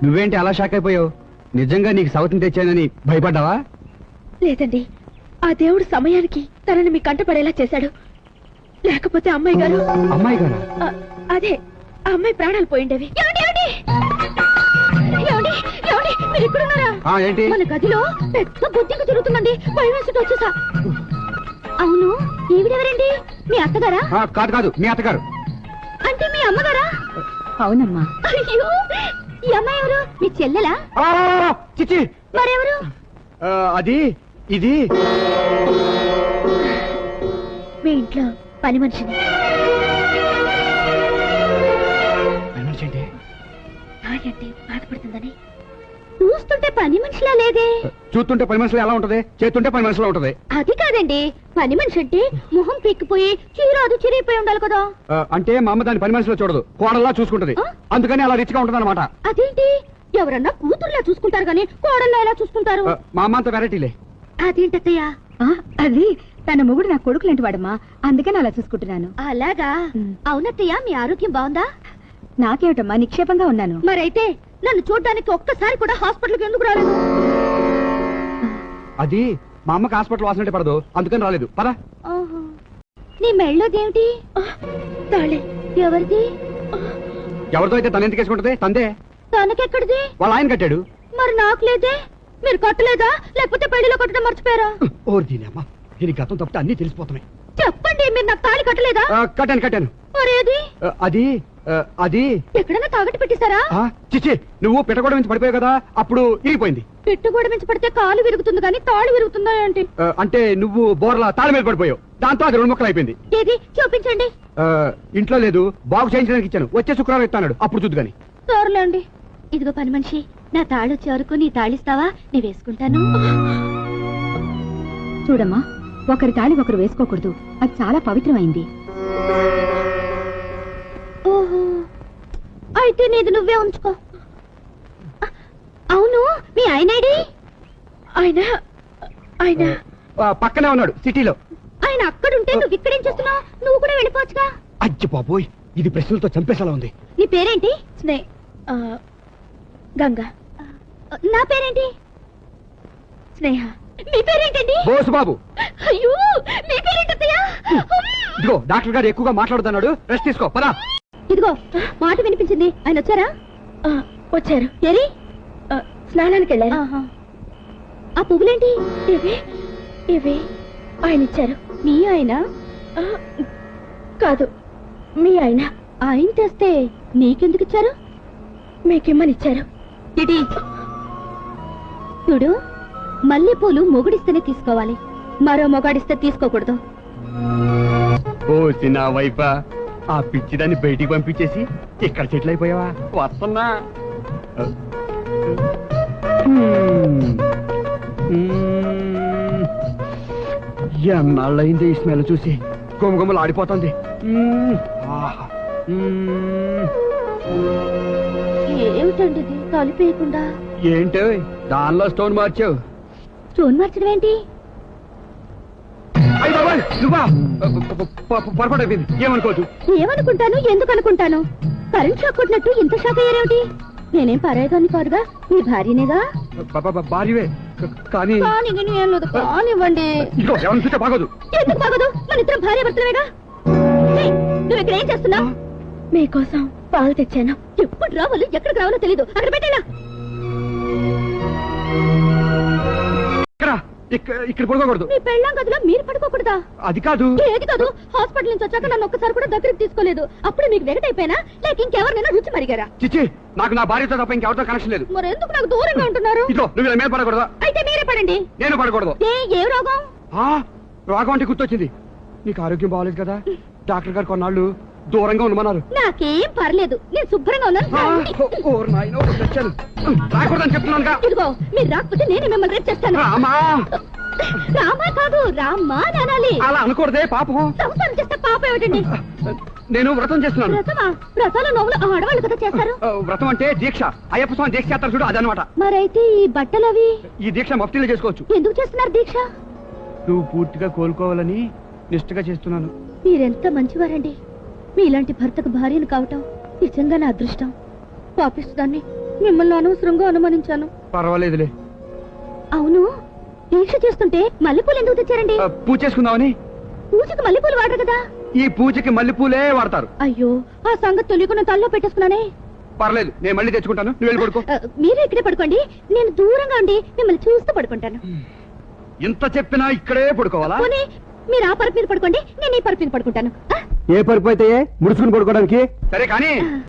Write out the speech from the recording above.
నువ్వేంటి అలా షాక్ అయిపోయావు? నిజంగా నీకు సౌతిని తెచ్చానని భయపడ్డావా? లేదండి, ఆ దేవుడు సమయానికి తనని మీ కంటపడేలా చేశాడు. లేకపోతే అమ్మాయి గారు అదే ఆ అమ్మాయి ప్రాణాలు పోయిండేవి. ఏంటి? మన గదిలో పెద్ద బుద్ధికి తిరుగుతుందండి. భయం వేసుకుంటూ వచ్చేసా. అవును, ఈవిడెవరండి? మీ అత్తగారా? కాదు కాదు, మీ అత్తగారు. అంటే మీ అమ్మగారా? అవునమ్మా. అయ్యో, ఈ అమ్మాయి ఎవరు? మీ చెల్లెలా? చిచ్చి, మరెవరు? అది ఇది మీ ఇంట్లో పని మనిషిని. నాయంటే బాధపడుతుందని చూస్తుంటే పని మనిషిలా లేదే. చూస్తుంటే పని మనిషిలో ఎలా ఉంటది? చేస్తుంటే పని మనిషిలో ఉంటది. అది కాదండి, పని మనిషి అంటే మొహం పీక్కిపోయి చీరాదు చిరిగిపోయి ఉండాలి కదా. అంటే మా అమ్మ దాని పని మనిషిలో చూడదు, కోడల్లా చూసుకుంటది. అందుకని అలా రిచ్ గా ఉంటది అనమాట. అదేంటి, ఎవరన్నా కూతుర్లా చూసుకుంటారు కానీ కోడల్లా ఎలా చూసుకుంటారు? మా అమ్మ అంత వెరైటీలే. అదేంటత్తయ్యా? అది తన మొగుడు నా కొడుకులేంటి వాడమ్మా, అందుకని అలా చూసుకుంటున్నాను. అలాగా? అవునత్తయ్య, మీ ఆరోగ్యం బాగుందా? నాకేమిటమ్మా, నిక్షేపంగా ఉన్నాను. మరైతే నన్ను చూడ్డానికి ఒక్కసారి కూడా హాస్పిటల్కి ఎందుకు రాలేదు? అది మా అమ్మకి హాస్పిటల్ వాసనంటే పడదు, అందుకని రాలేదు. పదా. నీ మెళ్ళోదేమిటి? తాళి. ఎవరిది? ఎవరితో అయితే తన ఎందుకు వేసుకుంటది? తందే. తనకెక్కడిది? వాళ్ళ ఆయన కట్టాడు. మరి నాకు లేదే. మీరు కట్టలేదా, లేకపోతే పెళ్లిలో కట్టడం మర్చిపోయారా? దీనమ్మా, దీని గతం తప్పితే అన్ని తెలిసిపోతున్నాయి. చెప్పండి, మీరు నాకు తాళి కట్టలేదా? కట్టాను. మరేది? అది అది ఎక్కడన్నా తాగట్టు పెట్టేశారా? చిచ్చి, నువ్వు పెట్టగొడ నుంచి పడిపోయావు కదా, అప్పుడు ఇరిగిపోయింది. పెట్టుగోడ నుంచి పడితే కాలు విరుగుతుంది కానీ తాళి విరుగుతుందా ఏంటి? అంటే నువ్వు బోర్లా తాళి మీద పడిపోయావు, దాంతో అది 2 ముక్కలు అయిపోయింది. ఏది చూపించండి. ఇంట్లో లేదు, బాగు చేయించడానికి ఇచ్చాను. వచ్చే శుక్రవారం ఇస్తాడు, అప్పుడు చూద్దు గాని. సర్లేండి. ఇదిగో పని మనిషి, నా తాళి వచ్చే వరకు నీ తాళిస్తావా? నీ వేసుకుంటాను. చూడమ్మా, ఒకరి తాళి ఒకరు వేసుకోకూడదు, అది చాలా పవిత్రమైంది. ఓహో, అయితే నీది నువ్వే ఉంచుకో. అవును, మీ ఆయనేడి? ఆయన పక్కనే ఉన్నాడు, సిటీలో. ఆయన అక్కడుంటే నువ్వు ఇక్కడేం చేస్తున్నావు? నువ్వు కూడా వెళ్ళిపోవచ్చుగా. అయ్య బాబోయ్, ఇది ప్రశ్నలతో చంపేసేలా ఉంది. నీ పేరేంటి? గంగా. నా పేరేంటి? స్నేహ. మీ పేరేంటండి? బోసుబాబు. అయ్యో, మీ పేరేంటయ్యా? ఇదిగో డాక్టర్ గారు ఎక్కువగా మాట్లాడుతున్నాడు, రెస్ట్ తీసుకో. పదా. ఇదిగో మాట వినిపించింది. ఆయన వచ్చారా? వచ్చారు. ఏరి? స్నానానికి వెళ్ళారు. ఆ పువ్వులేంటి? ఇవి ఆయన ఇచ్చారు. మీ ఆయన? కాదు, మీ ఆయన. ఆయన తెస్తే నీకెందుకు ఇచ్చారు? మీకేమని ఇచ్చారు. ఇటీ చూడు, మల్లెపూలు మొగుడిస్తేనే తీసుకోవాలి, మరో మొగాడిస్తే తీసుకోకూడదు. ఓ చిన్న వైఫా, ఆ పిచ్చిదాన్ని బయటికి పంపించేసి ఇక్కడ చెట్లు అయిపోయావా? వస్తున్నా. ఎన్నాళ్ళయింది ఈ స్మెల్ చూసి, గుమగుమలు ఆడిపోతుంది. ఏమిటండి ఇది తలిపేయకుండా? ఏంటో దానిలో స్టోన్ మార్చావు. స్టోన్ మార్చడం ఏంటి? నువ్వా? పొరపాటు అయిపోయింది, ఏమనుకోదు. ఏమనుకుంటాను, ఎందుకు అనుకుంటాను? కరెంట్ షాక్ కొట్టినట్టు ఇంత షాక్ అయ్యారేమిటి? నేనేం పరాయిగాని కాదుగా, మీ భార్యనేగా. భార్యవే కానీ కానివ్వండి. బాగోదు. ఎందుకు బాగోదు? మన ఇద్దరం భార్య భర్తలేగా. నువ్వు ఇక్కడ ఏం చేస్తున్నావు? మీకోసం పాలు తెచ్చాను. ఎప్పుడు రావాలో ఎక్కడికి రావాలో తెలీదు. అక్కడ పెట్టేలా. ఇక్కడ పడుకోకూడదు. మీ పెళ్ళాం గదిలో మీరు పడుకోకూడదా? అది కాదు. ఏది కాదు? హాస్పిటల్ నుంచి వచ్చాక నన్ను ఒక్కసారి కూడా దగ్గరికి తీసుకోలేదు. అప్పుడు మీకు వెగటైపోయినా, లేక ఇంకెవరినైనా రుచి మరిగారా? చిచ్చి, నాకు నా భార్యతో తప్ప ఇంకెవరితో కనెక్షన్ లేదు. మరి ఎందుకు నాకు దూరంగా ఉంటున్నారు? నువ్వు మీద పడకూడదా? అయితే మీరే పడండి. నేను పడకూడదు. ఏ రోగం? రోగం అంటే గుర్తొచ్చింది. నీకు ఆరోగ్యం బాగోలేదు కదా, డాక్టర్ గారు కొన్నాళ్ళు దూరంగా ఉండమన్నారు. నాకేం పర్లేదు, నేను శుభ్రంగా ఉన్నాను. రాకూడదని చెప్తున్నాను. ఇదిగో, మీరు రాకపోతే నేనే మిమ్మల్ని రేపు చేస్తాను. రామా కాదు, రామ్మా అనాలి. అలా అనకూడదే, పాపం. సంసారం చేస్తే పాపం ఏమిటండి? నేను వ్రతం చేస్తున్నాను. వ్రతమా? వ్రతాలు నవ్వులు ఆడవాళ్ళు కదా చేస్తారు. వ్రతం అంటే దీక్ష. అయ్యప్ప స్వామి దీక్ష చేస్తారు చూడు, అదనమాట. మరైతే ఈ బట్టలవి? ఈ దీక్ష మఫ్తీలో చేసుకోవచ్చు. ఎందుకు చేస్తున్నారు దీక్ష? నువ్వు పూర్తిగా కోలుకోవాలని నిష్ఠగా చేస్తున్నాను. మీరెంత మంచివారండి. మీలాంటి భర్తకు భార్యను కావటం నిజంగా నా అదృష్టం. పాపిస్తుదాన్ని మిమ్మల్ని అనవసరంగా అనుమానించాను. పర్వాలేదులే. అవును, దీక్ష చేస్తుంటే మల్లెపూలు ఎందుకు తెచ్చారండి? పూజ చేసుకుందామని. పూజకి మల్లెపూలు వాడరు కదా. ఈ పూజకి మల్లెపూలే వాడతారు. అయ్యో, ఆ సంగతి తెలియకుండా తల్లో పెట్టేసుకున్నానే. పర్లేదు, నేను మళ్ళీ తెచ్చుకుంటాను, నువ్వు వెళ్ళి పడుకో. మీరే ఇక్కడే పడుకోండి, నేను దూరంగా ఉండి మిమ్మల్ని చూస్తూ పడుకుంటాను. ఇంత చెప్పినా ఇక్కడే పడుకోవాలా? పోనీ మీరు ఆ పరుపు మీద పడుకోండి, నేను ఈ పరుపు మీద పడుకుంటాను. ఏ పరుపు అయితే ముడుచుకుని పడుకోవడానికి? సరే కానీ